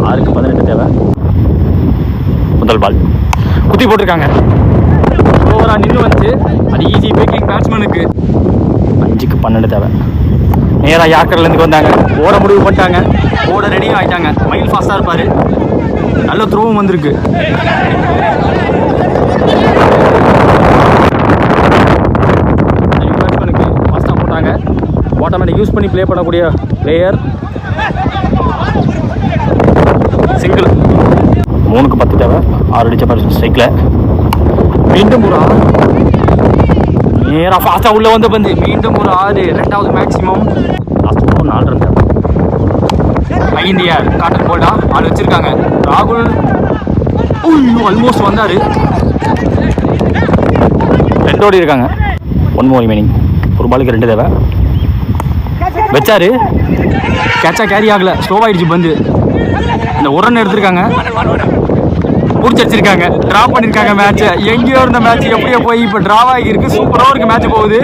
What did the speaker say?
6க்கு 18 தேவை. முதல் பால் குத்தி போட்டிருக்காங்க. ஓவராக நின்று வந்துச்சு. அது ஈஸி பேக்கிங் பேட்ஸ்மேனுக்கு. 5க்கு 12 தேவை. நேராக யாக்கர்லேருந்து வந்தாங்க. ஓட முடிவு பண்ணிட்டாங்க. ஓட ரெடியும் ஆகிட்டாங்க. மைல் ஃபாஸ்ட்டாக இருப்பார். நல்ல த்ரோவும் வந்திருக்கு. பேட்ஸ்மேனுக்கு ஃபாஸ்ட்டாக போட்டாங்க. ஆட்டோமேட்டிக் யூஸ் பண்ணி ப்ளே பண்ணக்கூடிய பிளேயர். சிங்கிள். 3க்கு 10 தேவை. 6 அடிச்ச பர்சன் ஸ்ட்ரைக்கில். மீண்டும் ஒரு 6. நேராக ஃபாஸ்ட்டாக உள்ளே வந்து பந்து. மீண்டும் ஒரு 6. 2வது மேக்ஸிமம். லாஸ்ட் 4 ரன் தேவை. ஐந்தியார் காட்டன் போல்டா ஆள் வச்சிருக்காங்க. ராகுல் ஆல்மோஸ்ட் வந்தார். 2 ஓடி இருக்காங்க. 1 more remaining. ஒரு பாலுக்கு 2 தேவை. வச்சாரு. கேட்சா கேரி ஆகலை. ஸ்லோவாகிடுச்சு பந்து. இந்த ஒரு ரன் எடுத்திருக்காங்க. பிடிச்சி வச்சிருக்காங்க. ட்ரா பண்ணியிருக்காங்க மேட்சை. எங்கேயோ இருந்த மேட்ச் எப்படியோ போய் இப்போ ட்ராவ் ஆகியிருக்கு. சூப்பராக இருக்குது மேட்ச் போகுது.